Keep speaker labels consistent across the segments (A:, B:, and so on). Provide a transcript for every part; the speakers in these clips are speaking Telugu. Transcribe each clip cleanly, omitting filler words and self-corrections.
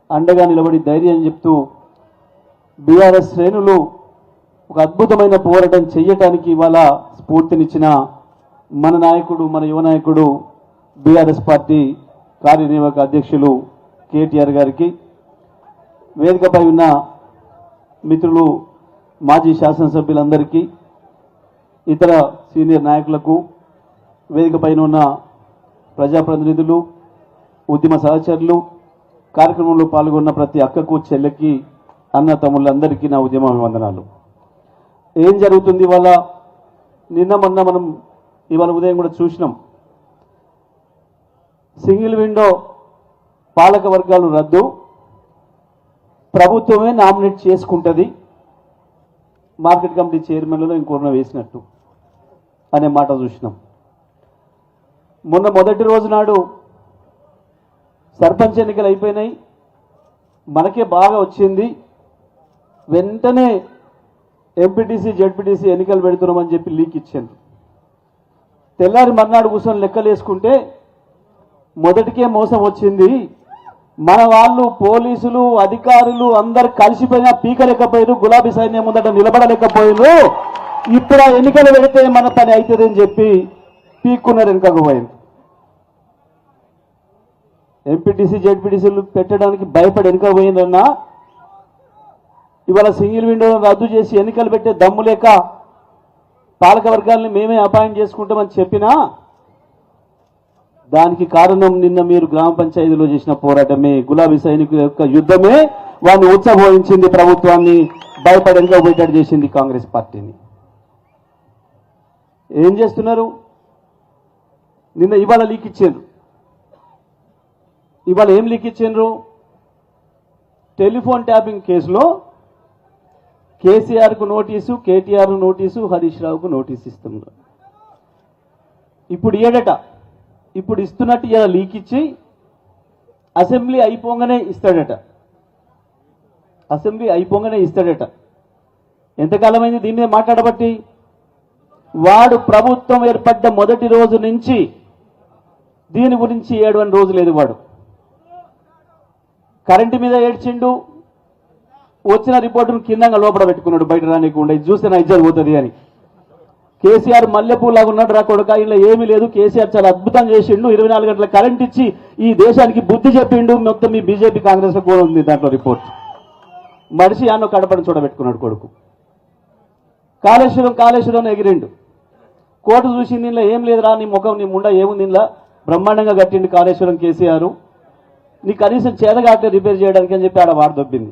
A: అండగా నిలబడి ధైర్యం చెప్తూ బీఆర్ఎస్ శ్రేణులు ఒక అద్భుతమైన పోరాటం చేయటానికి ఇవాళ స్ఫూర్తినిచ్చిన మన నాయకుడు, మన యువ నాయకుడు, బీఆర్ఎస్ పార్టీ కార్యనిర్వాహక అధ్యక్షులు కేటీఆర్ గారికి, వేదికపై ఉన్న మిత్రులు, మాజీ శాసనసభ్యులందరికీ, ఇతర సీనియర్ నాయకులకు, వేదికపైన ఉన్న ప్రజాప్రతినిధులు, ఉద్యమ సహచరులు, కార్యక్రమంలో పాల్గొన్న ప్రతి అక్కకు, చెల్లెకి, అన్న తమ్ముళ్ళందరికీ నా ఉద్యమ అభివందనాలు. ఏం జరుగుతుంది ఇవాళ? నిన్న మొన్న మనం ఇవాళ ఉదయం కూడా చూసినాం. సింగిల్ విండో పాలక వర్గాలు రద్దు, ప్రభుత్వమే నామినేట్ చేసుకుంటుంది, మార్కెట్ కమిటీ చైర్మన్లలో ఇంకొన్న వేసినట్టు అనే మాట చూసినాం. మొన్న మొదటి రోజు నాడు సర్పంచ్ ఎన్నికలు అయిపోయినాయి, మనకే బాగా వచ్చింది, వెంటనే ఎంపీటీసీ జెడ్పీటీసీ ఎన్నికలు పెడుతున్నామని చెప్పి లీక్ ఇచ్చారు. తెల్లారి మర్నాడు కూర్చొని లెక్కలు వేసుకుంటే మొదటికే మోసం వచ్చింది. మన వాళ్ళు, పోలీసులు, అధికారులు అందరు కలిసిపోయినా పీకలేకపోయారు, గులాబీ సైన్యం ముందట నిలబడలేకపోయారు. ఇప్పుడు ఆ ఎన్నికలు పెడితే మన పని అవుతుందని చెప్పి పీక్కున్నారు, వెనుకకు పోయింది. ఎంపీటీసీ జెడ్పీటీసీలు పెట్టడానికి భయపడి వెనుక పోయిందన్నా ఇవాళ సింగిల్ విండోను రద్దు చేసి ఎన్నికలు పెట్టే దమ్ము లేక పాలక వర్గాల్ని మేమే అపాయింట్ చేసుకుంటామని చెప్పినా దానికి కారణం నిన్న మీరు గ్రామ పంచాయతీలో చేసిన పోరాటమే, గులాబీ సైనికుల యొక్క యుద్ధమే వాడిని ఉచ్చబోయించింది, ప్రభుత్వాన్ని భయపడి వెనుక పోయేటట్టు చేసింది కాంగ్రెస్ పార్టీని. ఏం చేస్తున్నారు? నిన్న ఇవాళ లీక్ ఇచ్చారు. ఇవాళ ఏం లీక్ ఇచ్చిండ్రు? టెలిఫోన్ ట్యాపింగ్ కేసులో కేసీఆర్కు నోటీసు, కేటీఆర్ నోటీసు, హరీష్ రావుకు నోటీసు ఇస్తున్నారు. ఇప్పుడు ఏడట, ఇప్పుడు ఇస్తున్నట్టు ఇలా లీక్ ఇచ్చి అసెంబ్లీ అయిపోగానే ఇస్తాడట. అసెంబ్లీ అయిపోగానే ఇస్తాడట. ఎంతకాలమైంది దీని మీద మాట్లాడబట్టి? వాడు ప్రభుత్వం ఏర్పడ్డ మొదటి రోజు నుంచి దీని గురించి ఏడవని రోజు లేదు. వాడు కరెంటు మీద ఏడ్చిండు, వచ్చిన రిపోర్టును కిందంగా లోపల పెట్టుకున్నాడు, బయట రానికుండా, ఇది చూస్తే నా ఇజ్జత్ పోతుంది అని. కేసీఆర్ మల్లెపూలాగా ఉన్నాడు రా కొడుక, ఇలా ఏమీ లేదు, కేసీఆర్ చాలా అద్భుతం చేసిండు, 24 గంటల కరెంట్ ఇచ్చి ఈ దేశానికి బుద్ధి చెప్పిండు, మొత్తం మీ బీజేపీ కాంగ్రెస్ కూడా ఉంది దాంట్లో రిపోర్ట్. మనిషి అన్న కడపని చూడబెట్టుకున్నాడు కొడుకు. కాళేశ్వరం ఎగిరిండు. కోర్టు చూసింది, ఇంట్లో ఏం లేదురా, నీ ముఖం నీ ముండ ఏముంది, ఇంట్లో బ్రహ్మాండంగా కట్టిండు కాళేశ్వరం కేసీఆర్, నీ కనీసం చేతగాట్లే రిపేర్ చేయడానికి అని చెప్పి ఆడ వాడు దొబ్బింది.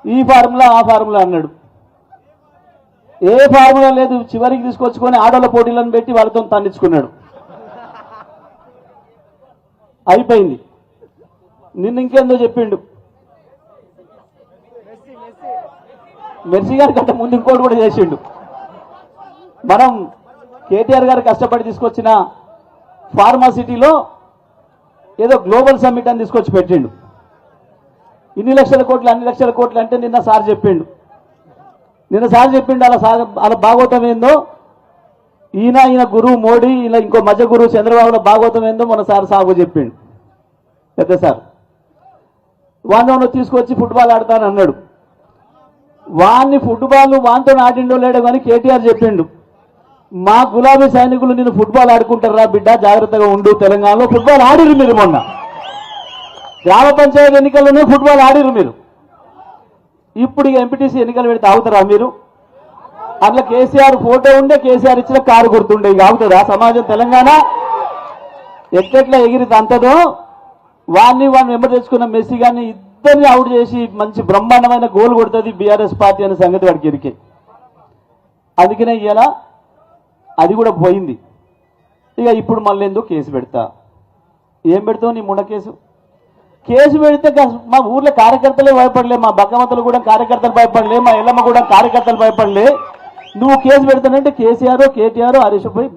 A: ఈ ఫార్ములా ఆ ఫార్ములా అన్నాడు. ఏ ఫార్ములా లేదు, చివరికి తీసుకొచ్చుకొని ఆడోళ్ళ పోటీలను పెట్టి వాళ్ళతో తన్నించుకున్నాడు. అయిపోయింది. నిన్న ఇంకేందో చెప్పిండు, మెర్సీ గారి కంటే ముందు ఇంకోటి కూడా చేసిండు. మనం కేటీఆర్ గారు కష్టపడి తీసుకొచ్చిన ఫార్మాసిటీలో ఏదో గ్లోబల్ సమ్మిట్ అని తీసుకొచ్చి పెట్టిండు. ఇన్ని లక్షల కోట్లు, అన్ని లక్షల కోట్లు అంటే నిన్న సార్ చెప్పిండు. అలా భాగవతం ఏందో, ఈయన గురువు మోడీ, ఇలా ఇంకో మధ్య గురువు చంద్రబాబుల భాగవతం ఏందో మన సార్ సాగు చెప్పిండు. పెద్ద సార్ వాడిని తీసుకొచ్చి ఫుట్బాల్ ఆడతాను అన్నాడు. వాడిని ఫుట్బాల్ వాంతో ఆడిండో లేడో కానీ కేటీఆర్ చెప్పిండు, మా గులాబీ సైనికులు నేను ఫుట్బాల్ ఆడుకుంటారా బిడ్డ, జాగ్రత్తగా ఉండు, తెలంగాణలో ఫుట్బాల్ ఆడిరు మీరు, మొన్న గ్రామ పంచాయతీ ఎన్నికల్లోనే ఫుట్బాల్ ఆడిరు మీరు. ఇప్పుడు ఎంపీటీసీ ఎన్నికలు పెడితే ఆగుతారా మీరు? అట్లా కేసీఆర్ ఫోటో ఉండే, కేసీఆర్ ఇచ్చిన కారు గుర్తుండే, ఇక ఆగుతుందా సమాజం? తెలంగాణ ఎట్లా ఎగిరి అంతదో వాడిని వెంబడి తెచ్చుకున్న మెస్సీ గారిని ఇద్దరిని అవుట్ చేసి మంచి బ్రహ్మాండమైన గోల్ కొడుతుంది బీఆర్ఎస్ పార్టీ అనే సంగతి వాడికి ఎరికే. అందుకనే ఇలా అది కూడా పోయింది. ఇక ఇప్పుడు మళ్ళీ ఎందుకు కేసు పెడతా? ఏం పెడతావు నీ ముండ కేసు పెడితే మా ఊర్లో కార్యకర్తలే భయపడలే, మా బగ్గమతలు కూడా కార్యకర్తలు భయపడలే, మా ఎల్లమ్మ కూడా కార్యకర్తలు భయపడలే. నువ్వు కేసు పెడతానంటే కేసీఆర్, కేటీఆర్, హరీష్ పోయి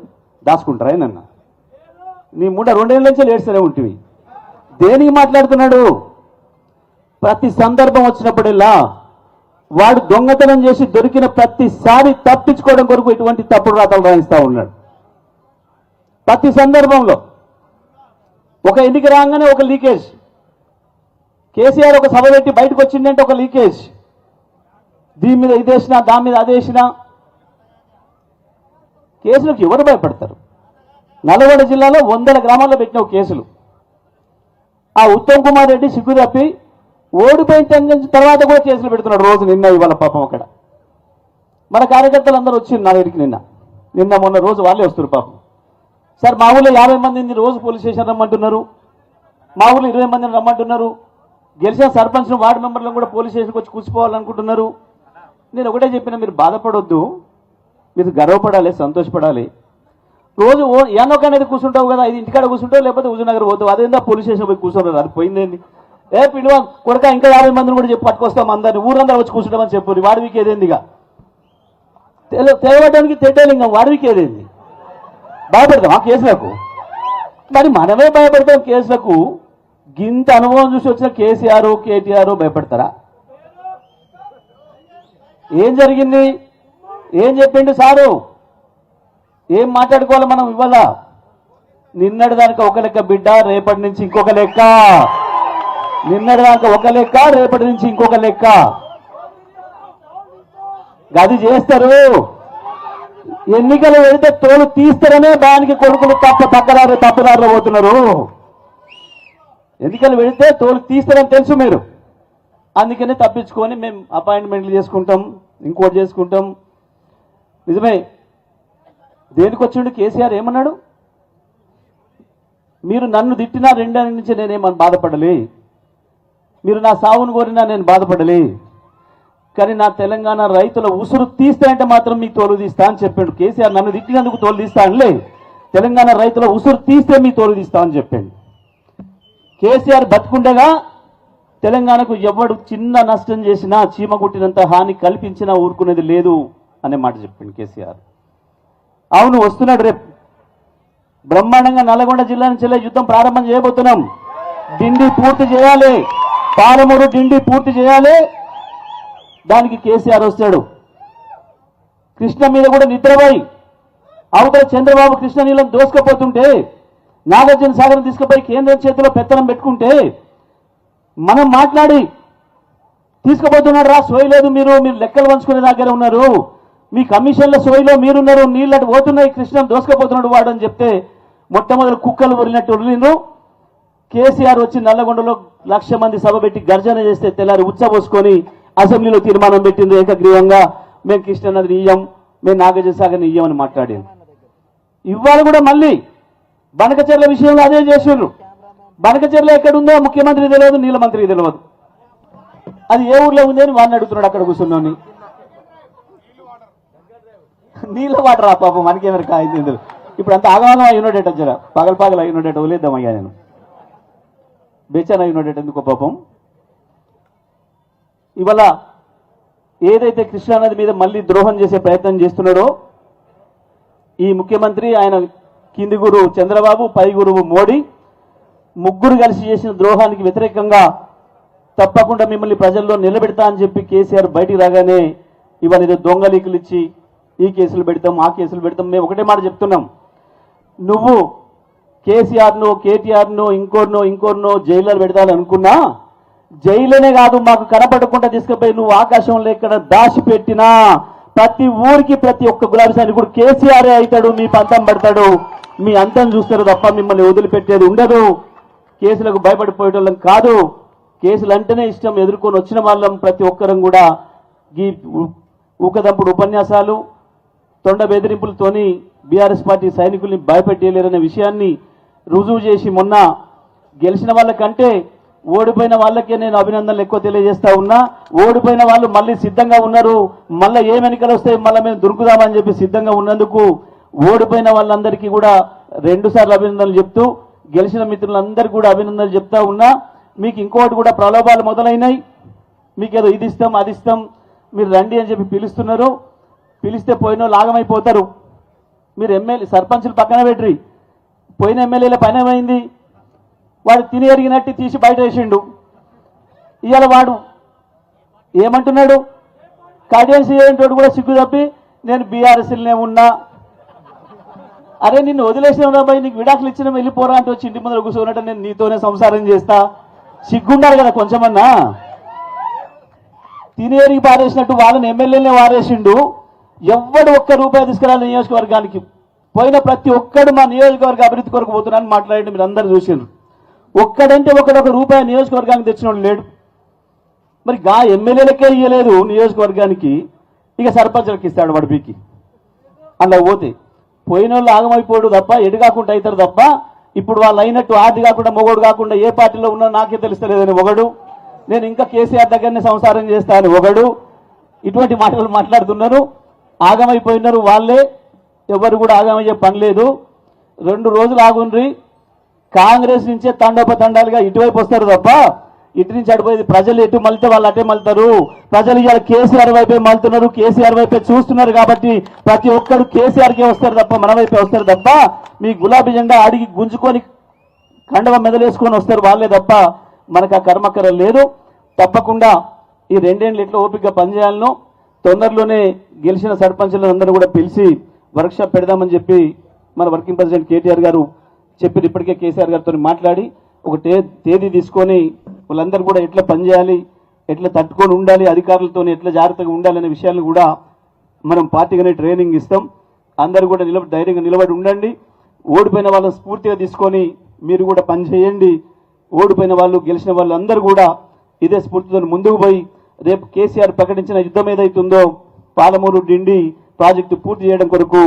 A: దాచుకుంటారా నన్న? నీ ముండ 2 ఏళ్ళ నుంచి ఏడ్సరే ఉంటుంది. దేనికి మాట్లాడుతున్నాడు? ప్రతి సందర్భం వచ్చినప్పుడల్లా వాడు దొంగతనం చేసి దొరికిన ప్రతిసారి తప్పించుకోవడం కొరకు ఇటువంటి తప్పుడు రాతలు రాయిస్తా ఉన్నాడు. ప్రతి సందర్భంలో ఒక ఎన్నిక రాగానే ఒక లీకేజ్, కేసీఆర్ ఒక సభ పెట్టి బయటకు వచ్చిందంటే ఒక లీకేజ్, దీని మీద ఇదేసినా దాని మీద అదేసినా. కేసులకు ఎవరు భయపడతారు? నల్గొండ జిల్లాలో 100 గ్రామాల్లో పెట్టిన కేసులు. ఆ ఉత్తమ్ కుమార్ రెడ్డి సిగ్గు తప్పి ఓడిపోయిన తర్వాత కూడా కేసులు పెడుతున్నాడు రోజు, నిన్న ఇవాళ పాపం. అక్కడ మన కార్యకర్తలు అందరూ వచ్చింది నా దగ్గరికి నిన్న మొన్న రోజు వాళ్ళే వస్తారు పాపం. సార్ మా ఊళ్ళో 50 మందిని రోజు పోలీస్ స్టేషన్ రమ్మంటున్నారు, మా ఊళ్ళో 20 మందిని రమ్మంటున్నారు, గెలిచిన సర్పంచ్ను వార్డు మెంబర్లను కూడా పోలీస్ స్టేషన్కి వచ్చి కూర్చుకోవాలనుకుంటున్నారు. నేను ఒకటే చెప్పిన, మీరు బాధపడొద్దు, మీరు గర్వపడాలి, సంతోషపడాలి. రోజు ఏనొక అనేది కూర్చుంటావు కదా, ఇది ఇంటికాడ కూర్చుంటావు, లేకపోతే హుజూర్నగర్ పోతావు, అదేందా పోలీస్ స్టేషన్ పోయి కూర్చుంటారు, అది పోయిందేంది? పిలువ కొడక ఇంకా 50 మందిని కూడా చెప్పి పట్టుకొస్తాం, అందరినీ ఊరందరూ వచ్చి కూర్చుంటామని చెప్పు. వాడివికి ఏదేందిగా తెలవడానికి తెడ్డలింగం, వాడివికి ఏదేంది? భయపడతాం ఆ కేసులకు? మరి మనమే భయపడతాం కేసులకు. గింత అనుభవం చూసి వచ్చిన కేసీఆర్ కేటీఆర్ భయపడతారా? ఏం జరిగింది? ఏం చెప్పిండు సారు? ఏం మాట్లాడుకోవాలి మనం ఇవాళ? నిన్నటి దానికి ఒక లెక్క బిడ్డ, రేపటి నుంచి ఇంకొక లెక్క. నిన్నటి దానికి ఒక లెక్క, రేపటి నుంచి ఇంకొక లెక్క. గది చేస్తారు. ఎన్నికలు వెళితే తోలు తీస్తారనే దానికి కొడుకులు తప్పుదారులు పోతున్నారు. ఎన్నికలు వెళితే తోలు తీస్తారని తెలుసు మీరు, అందుకనే తప్పించుకొని మేము అపాయింట్మెంట్లు చేసుకుంటాం, ఇంకోటి చేసుకుంటాం. నిజమే, దేనికి వచ్చిండు కేసీఆర్? ఏమన్నాడు? మీరు నన్ను తిట్టినా 2 ఏళ్ళ నుంచి నేనేమని బాధపడలే, మీరు నా సావును కోరినా నేను బాధపడలే, కానీ నా తెలంగాణ రైతుల ఉసురు తీస్తే అంటే మాత్రం మీ తోలు తీస్తా అని చెప్పాడు కేసీఆర్. నన్ను తిట్టినందుకు తోలు తీస్తా అనిలే, తెలంగాణ రైతుల ఉసురు తీస్తే మీ తోలు తీస్తా అని చెప్పాడు కేసీఆర్. బతుకుండగా తెలంగాణకు ఎవడు చిన్న నష్టం చేసినా, చీమ కుట్టినంత హాని కల్పించినా ఊరుకునేది లేదు అనే మాట చెప్పిండు కేసీఆర్. అవును, వస్తున్నాడు రేపు బ్రహ్మాండంగా నల్గొండ జిల్లా నుంచి యుద్ధం ప్రారంభం చేయబోతున్నాం. డిండి పూర్తి చేయాలి, పాలమూరు డిండి పూర్తి చేయాలి. దానికి కేసీఆర్ వస్తాడు. కృష్ణ మీద కూడా నిద్రపోయి అవతల చంద్రబాబు కృష్ణ నీళ్ళని దోసుకపోతుంటే, నాగార్జున సాగర్ తీసుకుపోయి కేంద్రం చేతిలో పెత్తనం పెట్టుకుంటే మనం మాట్లాడి తీసుకుపోతున్నాడు రా, సోయి లేదు, మీరు లెక్కలు పంచుకునే దగ్గర ఉన్నారు, మీ కమిషన్ల సోయిలో మీరున్నారు, నీళ్ళు అటు పోతున్నాయి, కృష్ణ దోసుకపోతున్నాడు వాడు అని చెప్తే మొట్టమొదటి కుక్కలు వరినట్టు వదిలిండ్రు. కేసీఆర్ వచ్చి నల్లగొండలో 1,00,000 మంది సభ పెట్టి గర్జన చేస్తే తెల్లారి ఉచ్చబోసుకొని అసెంబ్లీలో తీర్మానం పెట్టింది ఏకగ్రీవంగా, మేము కృష్ణానదిని ఇయ్యం, మేము నాగార్జున సాగర్ని ఇయ్యమని మాట్లాడింది. ఇవాళ కూడా మళ్ళీ బనకచెర్ల విషయంలో అదే చేసిండ్రు. బనకచెర్ల ఎక్కడుందో ముఖ్యమంత్రి తెలియదు, నీళ్ళ మంత్రికి తెలియదు. అది ఏ ఊర్లో ఉంది అని వాడిని అడుగుతున్నాడు అక్కడ కూర్చున్నాను. నీళ్ళ వాటర్ ఆ పాపం మనకేమైనా కాయింది. ఇప్పుడు అంత ఆగమాగం అయినోడేట, జర పగల అయినోడేట వదిలేద్దామయ్యా, నేను బేచాన్ అయినోడేట ఎందుకో పాపం. ఇవాళ ఏదైతే కృష్ణానది మీద మళ్ళీ ద్రోహం చేసే ప్రయత్నం చేస్తున్నాడో ఈ ముఖ్యమంత్రి, ఆయన కింది గురువు చంద్రబాబు, పై గురువు మోడీ, ముగ్గురు కలిసి చేసిన ద్రోహానికి వ్యతిరేకంగా తప్పకుండా మిమ్మల్ని ప్రజల్లో నిలబెడతా అని చెప్పి కేసీఆర్ బయటికి రాగానే ఇవాళ ఏదో దొంగలీకులు ఇచ్చి ఈ కేసులు పెడతాం, ఆ కేసులు పెడతాం. మేము ఒకటే మాట చెప్తున్నాం, నువ్వు కేసీఆర్ను, కేటీఆర్ను, ఇంకోరినో జైల్లో పెడతాననుకున్నా, జైలునే కాదు మాకు కనపడకుండా తీసుకుపోయి నువ్వు ఆకాశంలో ఎక్కడ దాచిపెట్టినా ప్రతి ఊరికి ప్రతి ఒక్క గులాబీ సైనికుడు కేసీఆరే అవుతాడు, మీ పంతం పడతాడు, మీ అంతం చూస్తారు తప్ప మిమ్మల్ని వదిలిపెట్టేది ఉండదు. కేసులకు భయపడిపోయేటోళ్ళం కాదు, కేసులు అంటేనే ఇష్టం, ఎదుర్కొని వచ్చిన వాళ్ళం ప్రతి ఒక్కరం కూడా ఈ ఊకదంపుడు ఉపన్యాసాలు, తొండ బెదిరింపులతోని బీఆర్ఎస్ పార్టీ సైనికుల్ని భయపెట్టలేరనే విషయాన్ని రుజువు చేసి మొన్న గెలిచిన వాళ్ళకంటే ఓడిపోయిన వాళ్ళకే నేను అభినందనలు ఎక్కువ తెలియజేస్తా ఉన్నా. ఓడిపోయిన వాళ్ళు మళ్ళీ సిద్ధంగా ఉన్నారు, మళ్ళీ ఏం ఎన్నికలు వస్తాయి మళ్ళీ మేము దొరుకుదామని చెప్పి సిద్ధంగా ఉన్నందుకు ఓడిపోయిన వాళ్ళందరికీ కూడా 2 సార్లు అభినందనలు చెప్తూ, గెలిచిన మిత్రులందరికీ కూడా అభినందనలు చెప్తా ఉన్నా. మీకు ఇంకోటి కూడా ప్రలోభాలు మొదలైనాయి, మీకేదో ఇది ఇస్తాం అది ఇస్తాం, మీరు రండి అని చెప్పి పిలుస్తున్నారు. పిలిస్తే పోయిన లాగమైపోతారు. మీరు ఎమ్మెల్యే సర్పంచులు పక్కన పెట్టి పోయిన ఎమ్మెల్యేల పని ఏమైంది? వాడు తిని ఎరిగినట్టు తీసి బయట వేసిండు. ఇవాళ వాడు ఏమంటున్నాడు? కార్డియన్సీ ఏంటోడు కూడా సిగ్గు తప్పి నేను బీఆర్ఎస్లనే ఉన్నా. అరే నిన్ను వదిలేసిన పోయి నీకు విడాకులు ఇచ్చిన వెళ్ళిపోరా అంటే వచ్చి ఇంటి ముందర కూర్చోనట్టు నేను నీతోనే సంసారం చేస్తా, సిగ్గుండాలి కదా కొంచెమన్నా. తినేరికి పారేసినట్టు వాళ్ళని ఎమ్మెల్యేనే వారేసిండు. ఎవ్వడు ఒక్క రూపాయి తీసుకురాలి నియోజకవర్గానికి. పోయిన ప్రతి ఒక్కడు మా నియోజకవర్గ అభివృద్ధి కొరకు పోతున్నాను మాట్లాడి మీరు అందరూ చూసిండ్రు. ఒక్కడంటే ఒక రూపాయి నియోజకవర్గానికి తెచ్చినోడు లేడు. మరి గా ఎమ్మెల్యేలకే ఇయ్యలేదు నియోజకవర్గానికి, ఇక సర్పంచ్లకు ఇస్తాడు వడిపీకి. అలా పోతే పోయిన వాళ్ళు ఆగమైపోడు తప్ప ఎటు కాకుండా అవుతారు తప్ప, ఇప్పుడు వాళ్ళు అయినట్టు ఆది కాకుండా మొగోడు కాకుండా ఏ పార్టీలో ఉన్నా నాకే తెలుస్తలేదని ఒకడు, నేను ఇంకా కేసీఆర్ దగ్గరనే సంసారం చేస్తాను ఒకడు, ఇటువంటి మాటలు మాట్లాడుతున్నారు. ఆగమైపోయినారు వాళ్ళే, ఎవరు కూడా ఆగమయ్యే పని లేదు. 2 రోజులు ఆగుండ్రి. కాంగ్రెస్ నుంచే తండోపతండాలుగా ఇటువైపు వస్తారు తప్ప ఇటు నుంచి అడిపోయేది. ప్రజలు ఎటు మళ్తే వాళ్ళు అటే మళ్తారు. ప్రజలు ఇవాళ కేసీఆర్ వైపే మళ్తున్నారు, కేసీఆర్ వైపే చూస్తున్నారు. కాబట్టి ప్రతి ఒక్కరు కేసీఆర్కే వస్తారు తప్ప మన వైపే వస్తారు తప్ప మీ గులాబీ జెండా అడిగి గుంజుకొని కండవ మెదలేసుకొని వస్తారు వాళ్ళే తప్ప మనకు ఆ కర్మకర లేదు. తప్పకుండా ఈ 2 ఏళ్ళు ఎట్లా ఓపికగా పనిచేయాలనో తొందరలోనే గెలిచిన సర్పంచులను అందరూ కూడా పిలిచి వర్క్షాప్ పెడదామని చెప్పి మన వర్కింగ్ ప్రెసిడెంట్ కేటీఆర్ గారు చెప్పి ఇప్పటికే కేసీఆర్ గారితో మాట్లాడి ఒక తేదీ తీసుకొని వాళ్ళందరూ కూడా ఎట్లా పనిచేయాలి, ఎట్లా తట్టుకొని ఉండాలి, అధికారులతో ఎట్లా జాగ్రత్తగా ఉండాలి అనే విషయాలను కూడా మనం పార్టీగానే ట్రైనింగ్ ఇస్తాం. అందరూ కూడా ధైర్యంగా నిలబడి ఉండండి. ఓడిపోయిన వాళ్ళని స్ఫూర్తిగా తీసుకొని మీరు కూడా పనిచేయండి. ఓడిపోయిన వాళ్ళు గెలిచిన వాళ్ళు అందరూ కూడా ఇదే స్ఫూర్తితో ముందుకు పోయి రేపు కేసీఆర్ ప్రకటించిన యుద్ధం ఏదైతుందో పాలమూరు డిండి ప్రాజెక్టు పూర్తి చేయడం కొరకు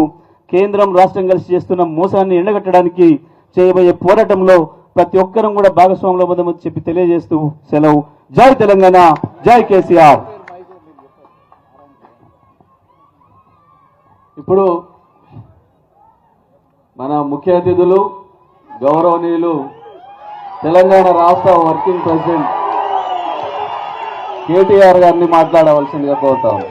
A: కేంద్రం రాష్ట్రం కలిసి చేస్తున్న మోసాన్ని ఎండగట్టడానికి చేయబోయే పోరాటంలో ప్రతి ఒక్కరం కూడా భాగస్వాములు అవ్వదని చెప్పి తెలియజేస్తూ సెలవు. జై తెలంగాణ, జై కేసీఆర్. ఇప్పుడు మన ముఖ్య అతిథులు గౌరవనీయులు తెలంగాణ రాష్ట్ర వర్కింగ్ ప్రెసిడెంట్ కేటీఆర్ గారిని మాట్లాడవలసిందిగా కోరుతాము.